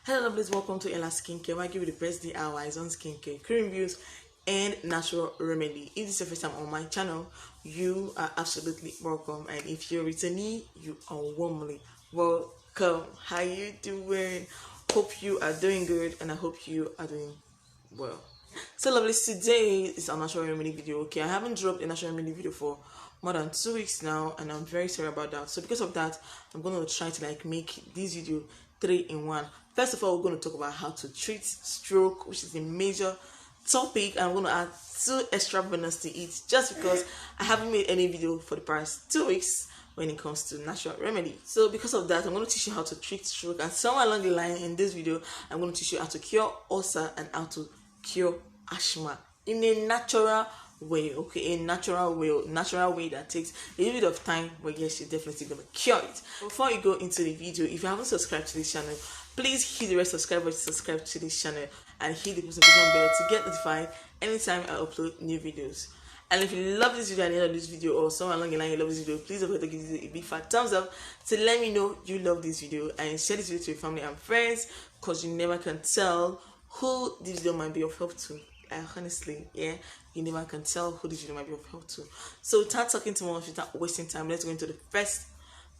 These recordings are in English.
Hello lovelies, welcome to Ella Skincare, where I give you the best DIYs on skincare, cream reviews, and natural remedy. If this is your first time on my channel, you are absolutely welcome. And if you're returning, you are warmly welcome. How you doing? Hope you are doing good, and I hope you are doing well. So lovelies, today is a natural remedy video. Okay, I haven't dropped a natural remedy video for more than 2 weeks now, and I'm very sorry about that. So because of that, I'm gonna try to make this video 3 in 1. First of all, we're going to talk about how to treat stroke, which is a major topic, and I'm going to add 2 extra bonus to it just because I haven't made any video for the past 2 weeks when it comes to natural remedy. So because of that, I'm going to teach you how to treat stroke, and somewhere along the line in this video, I'm going to teach you how to cure ulcer and how to cure asthma in a natural way. Okay, a natural way that takes a little bit of time, but yes, you're definitely gonna cure it. Before you go into the video, if you haven't subscribed to this channel, please hit the red subscribe button to subscribe to this channel and hit the notification bell to get notified anytime I upload new videos. And if you love this video and you love this video, or somewhere along the line you love this video, please don't forget to give this a big fat thumbs up to let me know you love this video, and share this video to your family and friends, because you never can tell who this video might be of help to. Honestly, yeah, you never can tell who this video might be of help to. So without talking too much, without wasting time, let's go into the first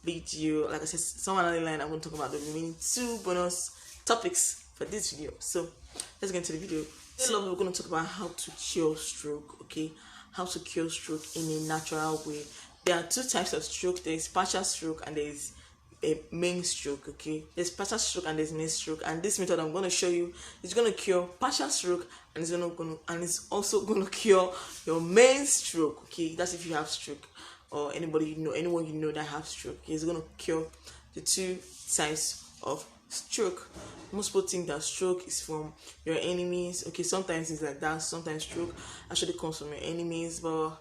video. Like I said, somewhere along the line I'm going to talk about the remaining 2 bonus topics for this video. So let's get into the video. So we're going to talk about how to cure stroke. Okay, how to cure stroke in a natural way. There are 2 types of stroke. There is partial stroke and there is a main stroke. Okay, there's partial stroke and there's main stroke, and this method I'm going to show you is going to cure partial stroke, and it's also going to cure your main stroke. Okay, that's if you have stroke, or anyone you know that have stroke. It's going to cure the 2 types of stroke. Most people think that stroke is from your enemies. Okay, sometimes it's like that. Sometimes stroke actually comes from your enemies, but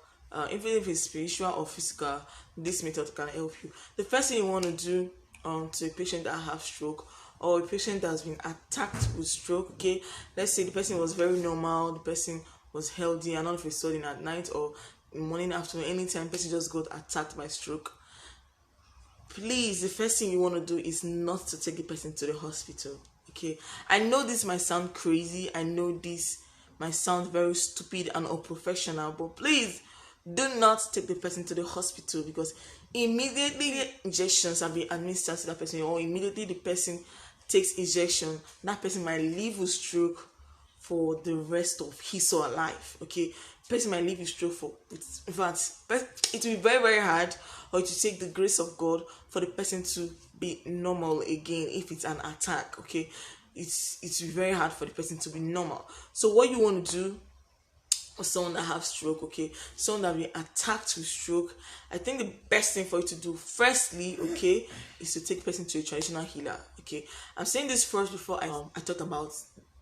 even if it's spiritual or physical, this method can help you. The first thing you want to do to a patient that have stroke, or a patient that has been attacked with stroke, okay, let's say the person was very normal, the person was healthy, and all of a sudden at night or in the morning, afternoon, anytime, the person just got attacked by stroke. Please, the first thing you want to do is not to take the person to the hospital. Okay, I know this might sound crazy, I know this might sound very stupid and unprofessional, but please do not take the person to the hospital, because immediately injections have been administered to that person, or immediately the person takes injection, that person might live with stroke for the rest of his or her life. Okay, person might live with stroke for, in fact, it will be very, very hard, or it will take the grace of God for the person to be normal again if it's an attack. Okay, it will be very hard for the person to be normal. So what you want to do, or someone that have stroke, okay, someone that be attacked with stroke, I think the best thing for you to do firstly, okay, is to take the person to a traditional healer. Okay, I'm saying this first before I talk about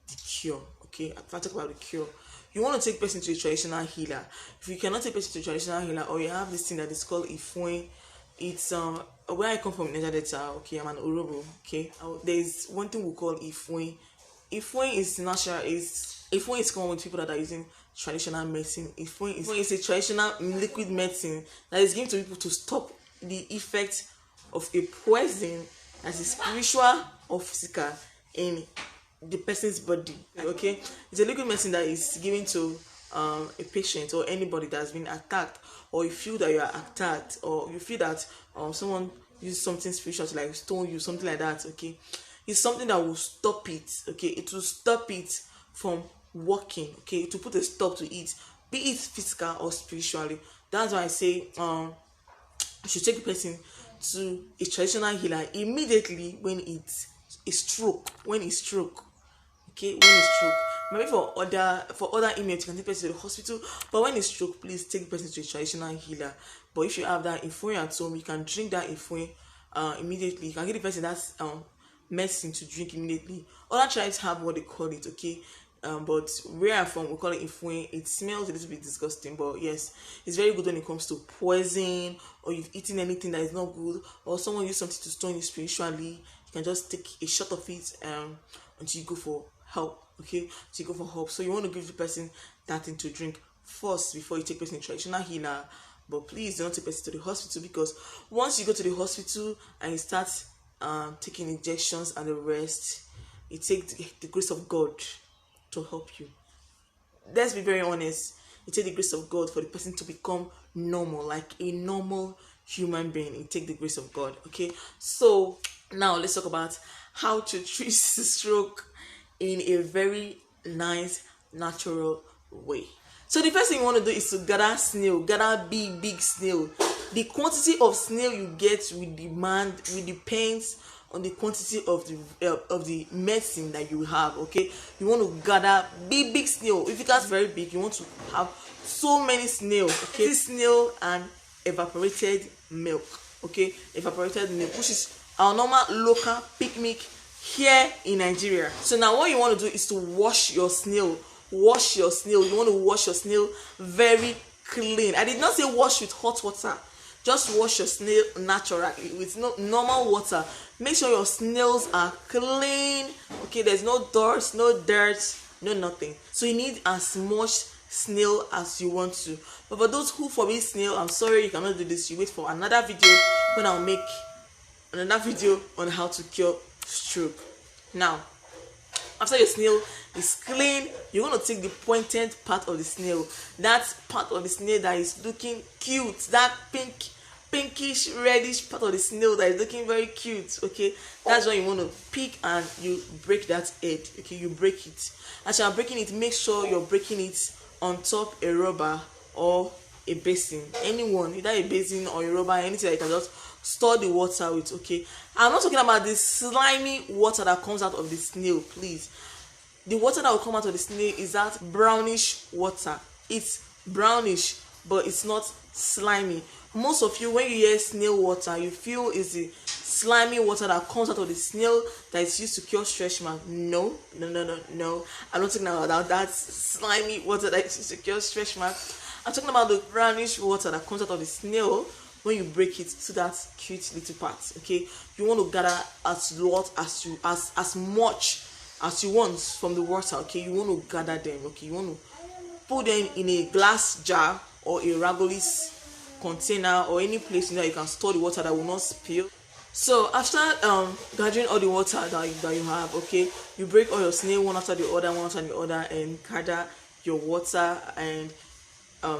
the cure. Okay, if I talk about the cure, you want to take person to a traditional healer. If you cannot take person to a traditional healer, or you have this thing that is called ifuen, it's where I come from in Niger Delta. Okay, I'm an Orobo. Okay, there's one thing we call ifuen. Ifuen is natural. Ifuen is common with people that are using traditional medicine. Ifuen is a traditional liquid medicine that is given to people to stop the effect of a poison that is spiritual or physical in the person's body. Okay, it's a liquid medicine that is given to a patient or anybody that has been attacked, or you feel that you are attacked, or you feel that someone uses something spiritual to stone you, something like that. Okay, it's something that will stop it. Okay, it will stop it from working. Okay, to put a stop to it, be it physical or spiritually. That's why I say you should take the person to a traditional healer immediately when it's a stroke. Okay, when it's stroke. Maybe for other inmates, you can take the person to the hospital, but when it's stroke, please take the person to a traditional healer. But if you have that ifuen at home, you can drink that ifuen immediately. You can give the person that medicine to drink immediately. Other tribes have what they call it. Okay, but where I'm from, we call it ifuen. It smells a little bit disgusting, but yes, it's very good when it comes to poison, or you've eaten anything that is not good, or someone used something to stone you spiritually. You can just take a shot of it until you go for help. Okay, so you go for help. So you want to give the person that thing to drink first before you take person to traditional healer. But please do not take person to the hospital, because once you go to the hospital and you start taking injections and the rest, it takes the grace of God to help you. Let's be very honest. It takes the grace of God for the person to become normal, like a normal human being. It takes the grace of God. Okay, so now let's talk about how to treat stroke in a very nice, natural way. So the first thing you want to do is to gather snail, gather big snail. The quantity of snail you get will depends on the quantity of the medicine that you have. Okay, you want to gather big snail. If it gets very big, you want to have so many snail. Okay, this snail and evaporated milk. Okay, evaporated milk, which is our normal local picnic here in Nigeria. So now what you want to do is to wash your snail. Wash your snail. You want to wash your snail very clean. I did not say wash with hot water. Just wash your snail naturally with normal water. Make sure your snails are clean. Okay, there's no dust, no dirt, no nothing. So you need as much snail as you want to. But for those who forbid snail, I'm sorry, you cannot do this. You wait for another video when I'll make another video on how to cure stroke. Now, after your snail is clean, you're going to take the pointed part of the snail. That part of the snail that is looking cute, that pinkish reddish part of the snail that is looking very cute. Okay, that's what you want to pick, and you break that head. Okay, you break it. As you are breaking it, make sure you're breaking it on top a rubber or a basin, anyone, either a basin or a rubber, anything that you can just store the water with. Okay, I'm not talking about the slimy water that comes out of the snail, please. The water that will come out of the snail is that brownish water. It's brownish, but it's not slimy. Most of you, when you hear snail water, you feel it's the slimy water that comes out of the snail that is used to cure stretch mark. No. I'm not talking about that slimy water that is used to cure stretch mark. I'm talking about the brownish water that comes out of the snail when you break it to that cute little part. Okay, you want to gather as much as you want from the water. Okay, you want to gather them. Okay, you want to put them in a glass jar or a ragolis container or any place you can store the water that will not spill. So after gathering all the water that you have, okay, you break all your snail one after the other, and gather your water and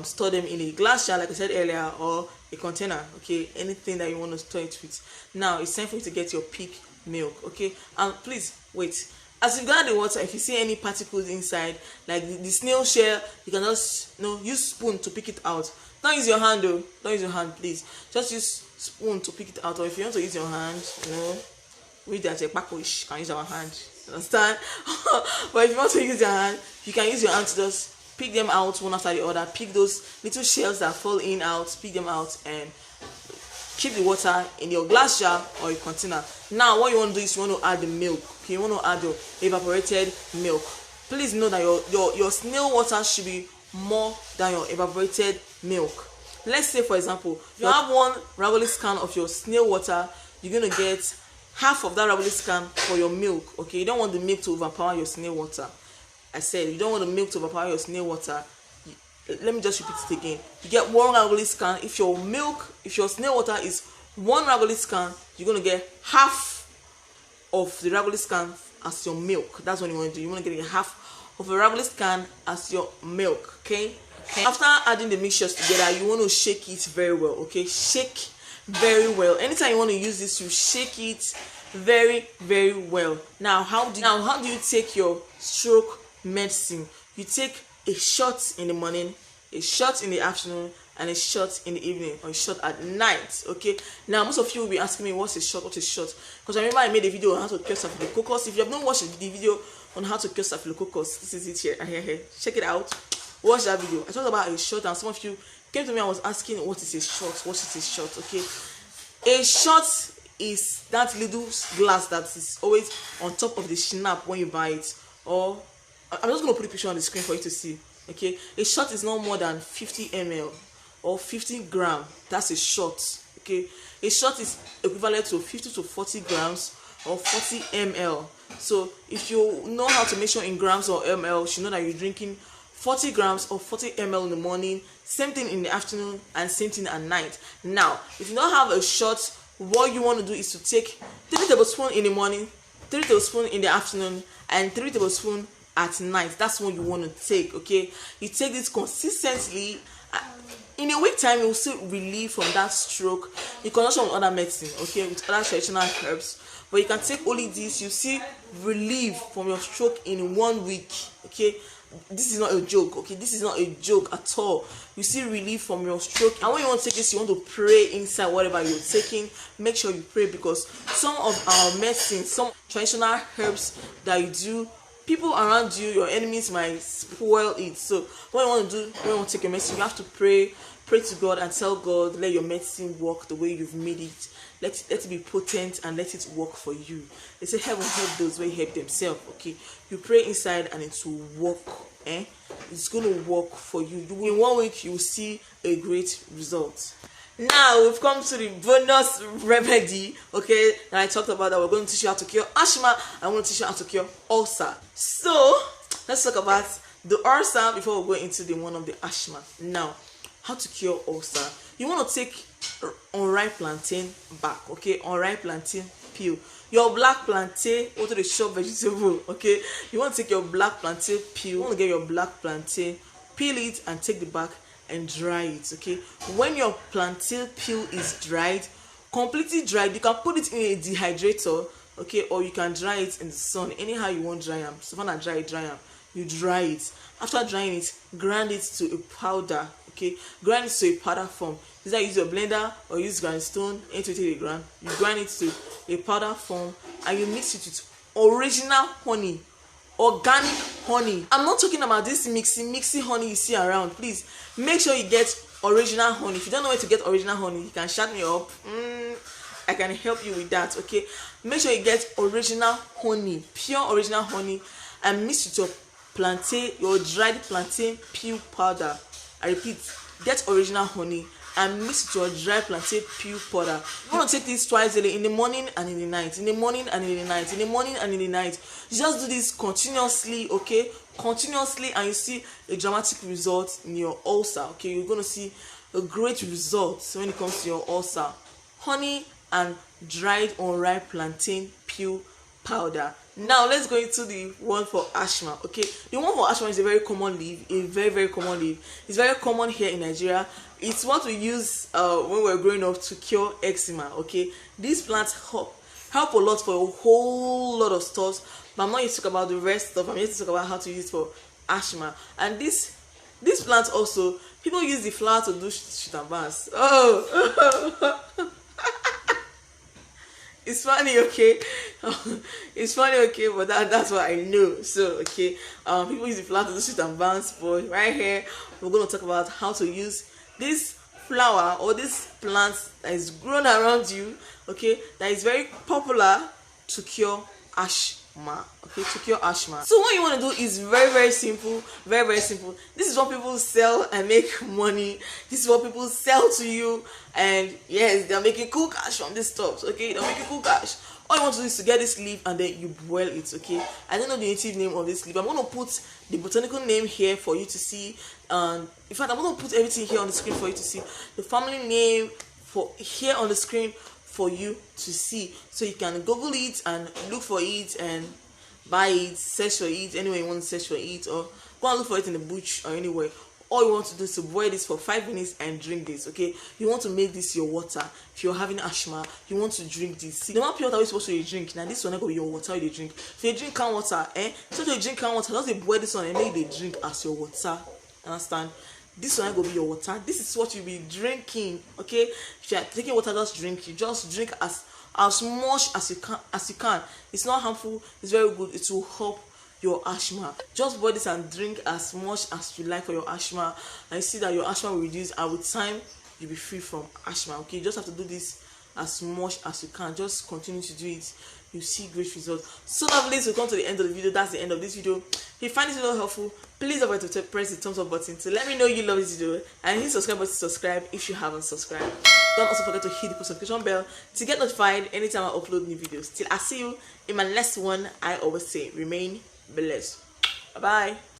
store them in a glass jar, like I said earlier, or a container. Okay, anything that you want to store it with. Now it's time for you to get your pig milk. Okay, and please wait. As you gather the water, if you see any particles inside, like the snail shell, you can just use spoon to pick it out. Don't use your hand though. Don't use your hand, please. Just use spoon to pick it out. Or if you want to use your hand, we that a package can use our hand. Understand? But if you want to use your hand, you can use your hand to just pick them out one after the other. Pick those little shells that fall in out. Pick them out and keep the water in your glass jar or a container. Now, what you want to do is you want to add the milk. Okay, you want to add your evaporated milk. Please know that your snail water should be more than your evaporated milk. Let's say, for example, you have one ragolis can of your snail water, you're going to get half of that ragolis can for your milk. Okay, you don't want the milk to overpower your snail water. I said you don't want the milk to overpower your snail water. Let me just repeat it again. You get one ragolis can. If your snail water is one ragolis can, you're going to get half of the ragolis can as your milk. That's what you want to do. You want to get half of a ragolis can as your milk. Okay. After adding the mixtures together, you want to shake it very well. Okay, shake very well. Anytime you want to use this, you shake it very well. Now how do you take your stroke medicine? You take a shot in the morning, a shot in the afternoon, and a shot in the evening, or a shot at night. Okay, now most of you will be asking me what's a shot, because I remember I made a video on how to cure staphylococcus. If you have not watched the video on how to cure staphylococcus, this is it here. Check it out. Watch that video. I talked about a shot, and some of you came to me and was asking what is a shot. Okay, a shot is that little glass that is always on top of the schnapp when you buy it. Or I'm just going to put a picture on the screen for you to see. Okay, a shot is not more than 50 ml or 50 grams. That's a shot. Okay, a shot is equivalent to 50 to 40 grams or 40 ml. So if you know how to measure in grams or ml, you should know that you're drinking 40 grams or 40 ml in the morning, same thing in the afternoon, and same thing at night. Now, if you don't have a shot, what you want to do is to take 3 tablespoons in the morning, 3 tablespoons in the afternoon and 3 tablespoons at night. That's what you want to take. Okay, you take this consistently. In a week time, you will still relieve from that stroke in conjunction with other medicine, okay, with other traditional herbs. But you can take only this, you see relief from your stroke in 1 week. Okay, this is not a joke. Okay, this is not a joke at all. You see relief from your stroke, and when you want to take this, you want to pray inside whatever you're taking. Make sure you pray, because some of our medicine, some traditional herbs that you do, people around you, your enemies might spoil it. So what you want to do, when you want to take your medicine, you have to pray to God and tell God, let your medicine work the way you've made it. Let it be potent and let it work for you. They say heaven help those who help themselves. Okay, you pray inside and it will work. It's going to work for you. In 1 week you will see a great result. Now we've come to the bonus remedy, okay, that I talked about, that we're going to teach you how to cure asthma. I want to teach you how to cure ulcer. So let's talk about the ulcer before we go into the one of the asthma. Now, how to cure ulcer. You want to take unripe plantain back, okay, unripe plantain peel. Your black plantain, go to the shop vegetable, okay. You want to take your black plantain peel. You want to get your black plantain, peel it and take the back and dry it. Okay, when your plantain peel is dried, completely dried, you can put it in a dehydrator, okay, or you can dry it in the sun. Anyhow you want dry them. So when I dry them, you dry it. After drying it, grind it to a powder. Okay, grind it to a powder form. Either use your blender or use grindstone. Into the ground, you grind it to a powder form and you mix it with original honey, organic honey. I'm not talking about this mixy honey you see around. Please make sure you get original honey. If you don't know where to get original honey, you can shout me up. I can help you with that. Okay, make sure you get original honey, pure original honey, and mix with your plantain, your dried plantain peel powder. I repeat, get original honey and mix with your dry plantain peel powder. You want to take this twice daily, in the morning and in the night, in the morning and in the night, in the morning and in the night. You just do this continuously, okay, continuously, and you see a dramatic result in your ulcer. Okay, you're going to see a great result when it comes to your ulcer. Honey and dried unripe plantain peel powder. Now let's go into the one for asthma. Okay, the one for asthma is a very common leaf, a very common leaf. It's very common here in Nigeria. It's what we use when we're growing up to cure eczema. Okay, these plants help a lot for a whole lot of stuff, but I'm not here to talk about the rest stuff. I'm here to talk about how to use it for asthma. And this plant also, people use the flower to do shit and baths. Oh it's funny, okay. It's funny, okay, but that's what I know. So okay, people use the flower to do shit and bounce, but right here we're going to talk about how to use this flower or this plant that is grown around you, okay, that is very popular to cure asthma. Okay, to cure asthma. So what you want to do is very simple, very simple. This is what people sell and make money. This is what people sell to you, and yes, they're making cool cash from these stuff. Okay, they're making cool cash. All you want to do is to get this leaf and then you boil it. Okay, I don't know the native name of this leaf. I'm going to put the botanical name here for you to see. In fact, I'm going to put everything here on the screen for you to see. The family name for here on the screen for you to see, so you can Google it and look for it and buy it, search for it anywhere you want to search for it, or go and look for it in the bush or anywhere. All you want to do is to boil this for 5 minutes and drink this. Okay, you want to make this your water. If you're having asthma, you want to drink this. See, the amount of pure water you're supposed to drink, now this one go be your water you drink. If you drink can water, so you drink can water, just boil this one and then you drink as your water. Understand? This one go be your water. This is what you'll be drinking. Okay, if you're taking water, just drink. You just drink as much as you can. It's not harmful, it's very good. It will help your asthma. Just boil this and drink as much as you like for your asthma, and you see that your asthma will reduce, and with time you'll be free from asthma. Okay, you just have to do this as much as you can. Just continue to do it, you see great results. So lovelies, we'll come to the end of the video. That's the end of this video. If you find this video helpful, please don't forget to press the thumbs up button to let me know you love this video, and hit the subscribe button to subscribe if you haven't subscribed. Don't also forget to hit the post notification bell to get notified anytime I upload new videos. Till I see you in my next one, I always say remain blessed. Bye bye.